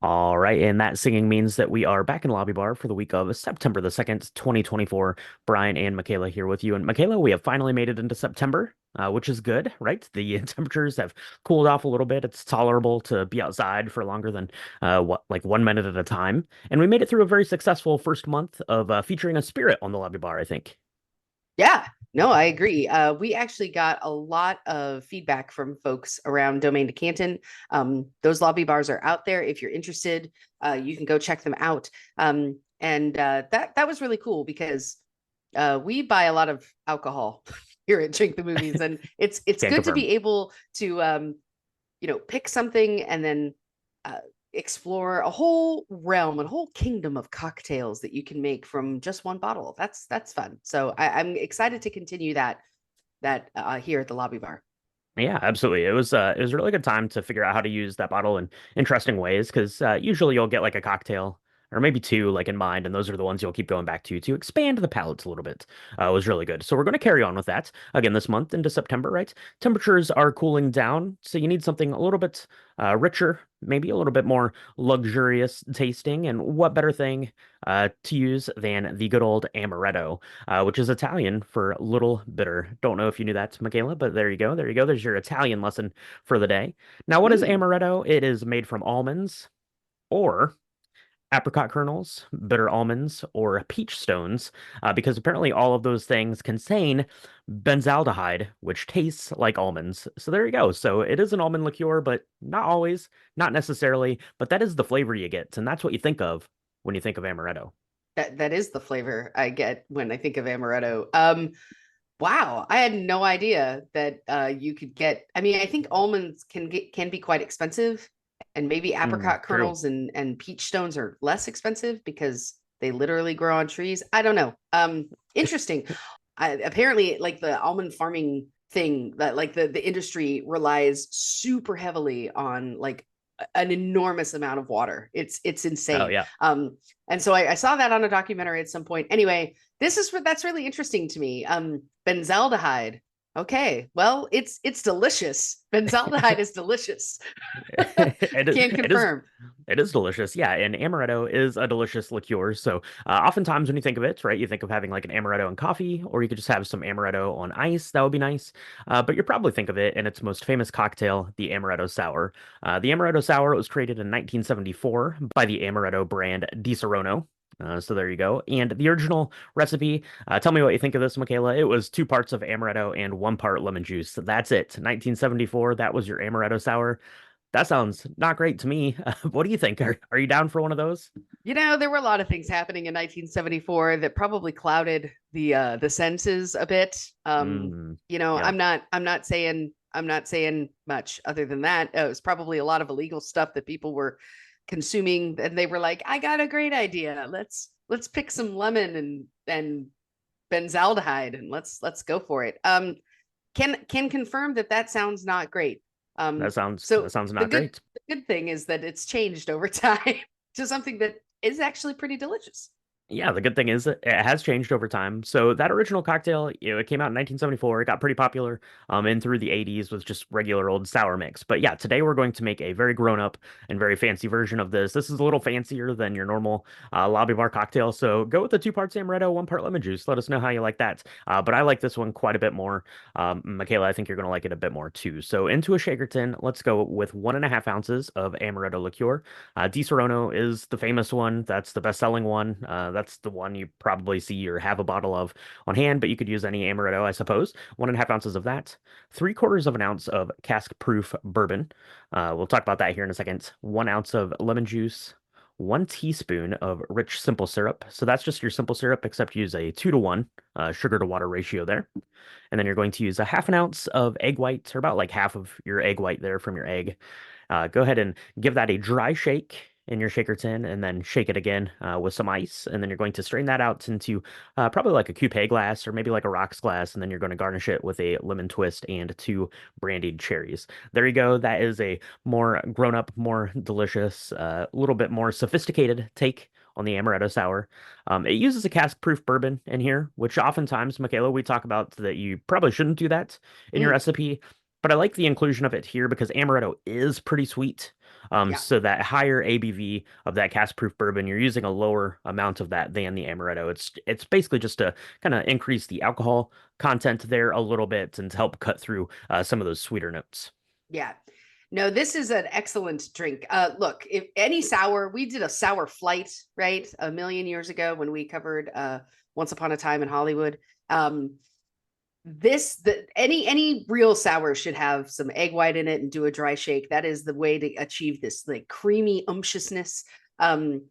All right, and that singing means that we are back in Lobby Bar for the week of September the 2nd, 2024. Brian and Michaela here with you. And Michaela, we have finally made it into September, which is good, right? The temperatures have cooled off a little bit. It's tolerable to be outside for longer than like 1 minute at a time. And we made it through a very successful first month of featuring a spirit on the Lobby Bar, I think. Yeah, no, I agree. We actually got a lot of feedback from folks around Domain to Canton. Those lobby bars are out there. If you're interested, you can go check them out. And that was really cool because we buy a lot of alcohol here at Drink the Movies, and it's Can good to confirm. be able to pick something and then uh, explore a whole realm, a whole kingdom of cocktails that you can make from just one bottle. That's fun. So I'm excited to continue that here at the lobby bar. Yeah, absolutely. It was a really good time to figure out how to use that bottle in interesting ways because usually you'll get like a cocktail or maybe two like in mind, and those are the ones you'll keep going back to expand the palates a little bit. It was really good. So we're going to carry on with that again this month into September, right? Temperatures are cooling down, so you need something a little bit richer, maybe a little bit more luxurious tasting, and what better thing to use than the good old Amaretto, which is Italian for little bitter. Don't know if you knew that, Michaela, but there you go. There you go. There's your Italian lesson for the day. Now, what is Mm. amaretto? It is made from almonds or apricot kernels, bitter almonds, or peach stones, because apparently all of those things contain benzaldehyde, which tastes like almonds. So there you go. So it is an almond liqueur, but not always, not necessarily, but that is the flavor you get, and that's what you think of when you think of amaretto. That is the flavor I get when I think of amaretto. Wow, I had no idea that you could get. I mean, I think almonds can be quite expensive, and maybe apricot True. kernels and peach stones are less expensive because they literally grow on trees. I don't know. Interesting. Apparently, like the almond farming thing, that like the industry relies super heavily on like an enormous amount of water. It's Oh insane. yeah. And so I saw that on a documentary at some point. Anyway, that's really interesting to me. Benzaldehyde. Okay, well, it's delicious. Benzaldehyde is delicious. It is, Can it is confirm. it is delicious. Yeah, and amaretto is a delicious liqueur. So, oftentimes when you think of it, right, you think of having like an amaretto and coffee, or you could just have some amaretto on ice. That would be nice. But you probably think of it in its most famous cocktail, the amaretto sour. The amaretto sour was created in 1974 by the amaretto brand Di Serono. So there you go. And the original recipe, tell me what you think of this, Michaela. It was 2 parts of amaretto and 1 part lemon juice. That's it. 1974. That was your amaretto sour. That sounds not great to me. What do you think? Are you down for one of those? There were a lot of things happening in 1974 that probably clouded the senses a bit. Mm, yeah. I'm not saying much other than that. It was probably a lot of illegal stuff that people were consuming, and they were like, "I got a great idea. Let's pick some lemon and benzaldehyde and let's go for it." Can confirm that sounds not great. That sounds So that sounds the not good great. the good thing is that it's changed over time to something that is actually pretty delicious. Yeah, the good thing is it has changed over time. So that original cocktail, it came out in 1974. It got pretty popular in through the 80s with just regular old sour mix. But yeah, today we're going to make a very grown up and very fancy version of this. This is a little fancier than your normal lobby bar cocktail. So go with the 2 parts amaretto, 1 part lemon juice. Let us know how you like that. But I like this one quite a bit more. Michaela, I think you're going to like it a bit more too. So into a shaker tin, let's go with 1.5 ounces of amaretto liqueur. Di Serono is the famous one. That's the best-selling one. That's the one you probably see or have a bottle of on hand, but you could use any amaretto, I suppose. 1.5 ounces of that. 3/4 of an ounce of cask-proof bourbon. We'll talk about that here in a second. 1 ounce of lemon juice. 1 teaspoon of rich simple syrup. So that's just your simple syrup, except use a 2-to-1 sugar to water ratio there. And then you're going to use a half an ounce of egg white, or about like half of your egg white there from your egg. Go ahead and give that a dry shake in your shaker tin and then shake it again with some ice. And then you're going to strain that out into probably like a coupe glass or maybe like a rocks glass. And then you're going to garnish it with a lemon twist and 2 brandied cherries. There you go. That is a more grown up, more delicious, a little bit more sophisticated take on the amaretto sour. It uses a cask-proof bourbon in here, which oftentimes, Michaela, we talk about that you probably shouldn't do that in your Mm. recipe. But I like the inclusion of it here because amaretto is pretty sweet. Yeah. So that higher ABV of that cask proof bourbon, you're using a lower amount of that than the Amaretto. It's basically just to kind of increase the alcohol content there a little bit and to help cut through some of those sweeter notes. Yeah. No, this is an excellent drink. Look, if any sour, we did a sour flight, right? A million years ago when we covered Once Upon a Time in Hollywood. Um, any real sour should have some egg white in it and do a dry shake. That is the way to achieve this like creamy umptiousness. Um,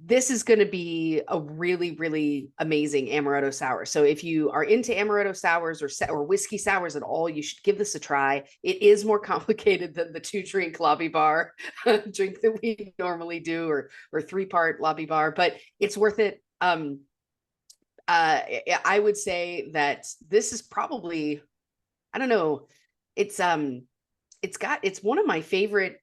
this is going to be a really, really amazing amaretto sour. So if you are into amaretto sours or whiskey sours at all, you should give this a try. It is more complicated than the 2-drink lobby bar drink that we normally do, or 3-part lobby bar, but it's worth it. I would say that this is probably, I don't know, it's it's one of my favorite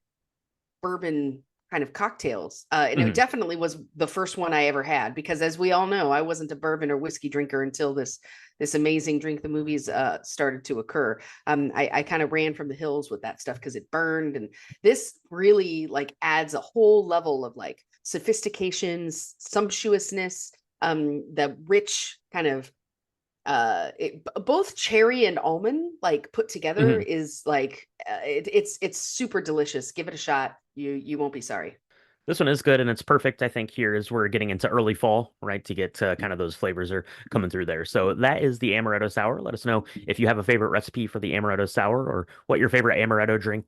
bourbon kind of cocktails. And it Mhm. definitely was the first one I ever had, because as we all know, I wasn't a bourbon or whiskey drinker until this amazing drink the movies started to occur. I kind of ran from the hills with that stuff because it burned, and this really like adds a whole level of like sophistication, sumptuousness, the rich kind of both cherry and almond like put together Mhm. is like it's super delicious. Give it a shot. You won't be sorry. This one is good, and it's perfect, I think, here as we're getting into early fall, right? To get kind of those flavors are coming through there. So that is the Amaretto Sour. Let us know if you have a favorite recipe for the Amaretto Sour or what your favorite Amaretto drink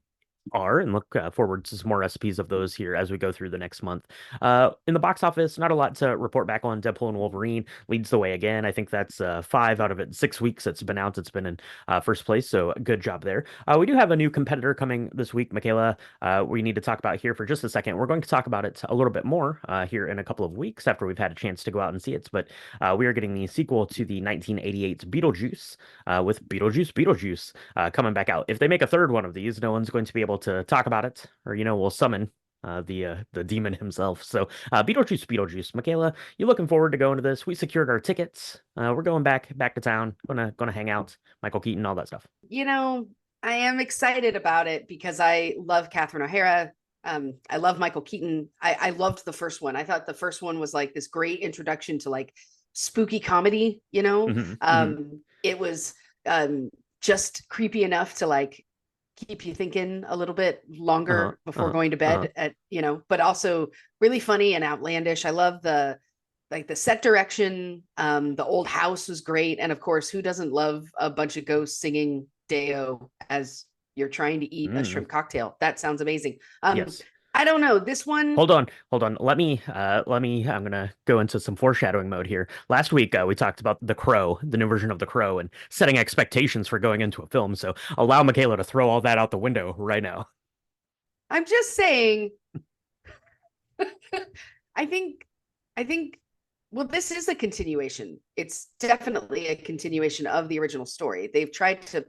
are, and look forward to some more recipes of those here as we go through the next month. In the box office, not a lot to report back on. Deadpool and Wolverine leads the way again. I think that's 5 out of 6 weeks it's been out. It's been in first place, so good job there. We do have a new competitor coming this week, Michaela. We need to talk about here for just a second. We're going to talk about it a little bit more here in a couple of weeks after we've had a chance to go out and see it. But we are getting the sequel to the 1988 Beetlejuice with Beetlejuice Beetlejuice coming back out. If they make a third one of these, no one's going to be able to talk about it, or we'll summon the demon himself. So Beetlejuice Beetlejuice, Michaela, you looking forward to going to this? We secured our tickets. We're going back to town. Gonna hang out. Michael Keaton, all that stuff. You know, I am excited about it because I love Catherine O'Hara. I love Michael Keaton. I loved the first one. I thought the first one was like this great introduction to like spooky comedy. Hmm. Hmm. It was just creepy enough to like keep you thinking a little bit Uh-huh. longer before Uh-huh. going to Uh-huh. bed but also really funny and outlandish. I love the set direction. The old house was great. And of course, who doesn't love a bunch of ghosts singing Deo as you're trying to eat a Mm. shrimp cocktail? That sounds amazing. Yes. I don't know. This one, Hold on. I'm gonna go into some foreshadowing mode here. Last week, we talked about The Crow, the new version of The Crow, and setting expectations for going into a film. So allow Michaela to throw all that out the window right now. I'm just saying, I think, I think, well, this is a continuation. It's definitely a continuation of the original story. They've tried to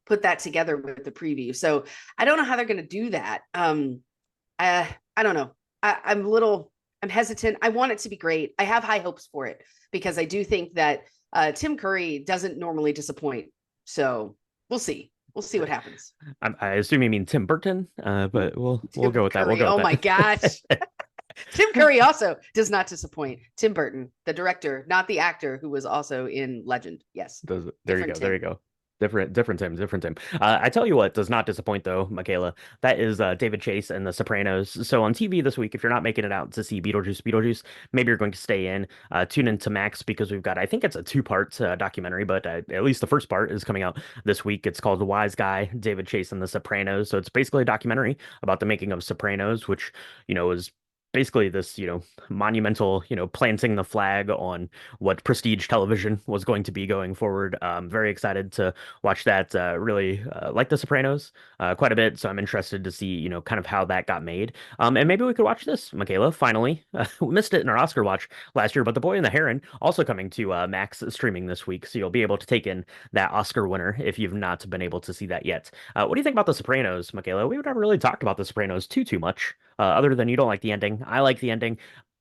put that together with the preview. So I don't know how they're going to do that. I don't know. I'm hesitant. I want it to be great. I have high hopes for it because I do think that Tim Curry doesn't normally disappoint. So we'll see. We'll see what happens. I assume you mean Tim Burton, but we'll Tim go with that. We'll Curry. go with Oh my gosh. that. Tim Curry also does not disappoint. Tim Burton, the director, not the actor who was also in Legend. Yes. There you Different go. There you Tim. go. Different Tim, different Tim. I tell you what does not disappoint though, Michaela. That is David Chase and The Sopranos. So on TV this week, if you're not making it out to see Beetlejuice, maybe you're going to stay in. Tune in to Max because we've got, I think it's a 2-part documentary, but at least the first part is coming out this week. It's called The Wise Guy, David Chase and The Sopranos. So it's basically a documentary about the making of Sopranos, which, is basically this, monumental, planting the flag on what prestige television was going to be going forward. Very excited to watch that. Really like The Sopranos quite a bit, so I'm interested to see, kind of how that got made. And maybe we could watch this, Michaela. Finally, we missed it in our Oscar watch last year, but The Boy and the Heron also coming to Max streaming this week, so you'll be able to take in that Oscar winner if you've not been able to see that yet. What do you think about The Sopranos, Michaela? We've never really talked about The Sopranos too much, other than you don't like the ending. I like the ending.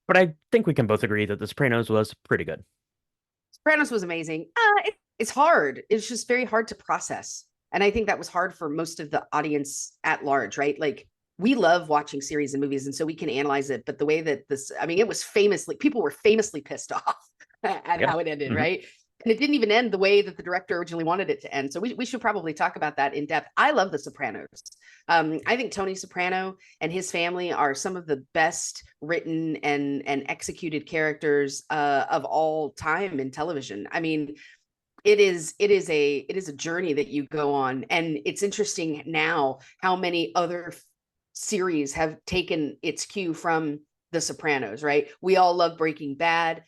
But I think we can both agree that The Sopranos was pretty good. Sopranos was amazing. It's hard. It's just very hard to process. And I think that was hard for most of the audience at large, right? Like we love watching series and movies, and so we can analyze it. But the way that this, I mean, it was famously, people were famously pissed off at Yeah. how it ended, Hmm. right? And it didn't even end the way that the director originally wanted it to end. So we should probably talk about that in depth. I love The Sopranos. I think Tony Soprano and his family are some of the best written and executed characters of all time in television. I mean, it is a journey that you go on, and it's interesting now how many other series have taken its cue from The Sopranos, right? We all love Breaking Bad.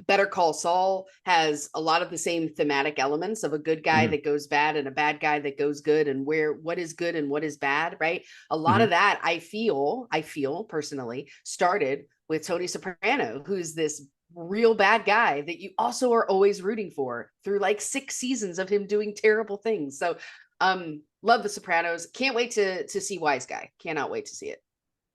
Better Call Saul has a lot of the same thematic elements of a good guy Hmm. that goes bad and a bad guy that goes good, and where what is good and what is bad, right? A lot Hmm. of that I feel personally started with Tony Soprano, who's this real bad guy that you also are always rooting for through like 6 seasons of him doing terrible things. So love The Sopranos. Can't wait to see Wise Guy. Cannot wait to see it.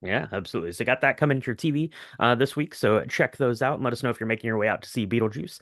Yeah, absolutely. So got that coming to your TV this week. So check those out and let us know if you're making your way out to see Beetlejuice.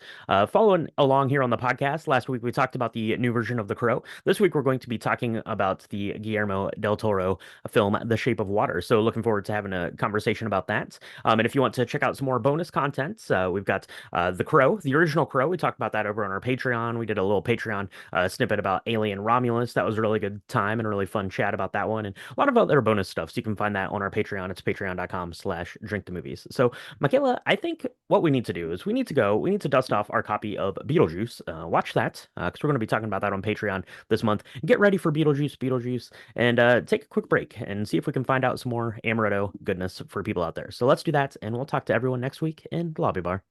Following along here on the podcast, last week we talked about the new version of The Crow. This week we're going to be talking about the Guillermo del Toro film, The Shape of Water. So looking forward to having a conversation about that. And if you want to check out some more bonus content, we've got The Crow, the original Crow. We talked about that over on our Patreon. We did a little Patreon snippet about Alien Romulus. That was a really good time and a really fun chat about that one. And a lot of other bonus stuff. So you can find that on our Patreon. It's patreon.com/drinkthemovies. So, Michaela, I think what we need to do is we need to dust off our copy of Beetlejuice, watch that, because we're going to be talking about that on Patreon this month. Get ready for Beetlejuice, and take a quick break and see if we can find out some more Amaretto goodness for people out there. So let's do that, and we'll talk to everyone next week in the lobby bar.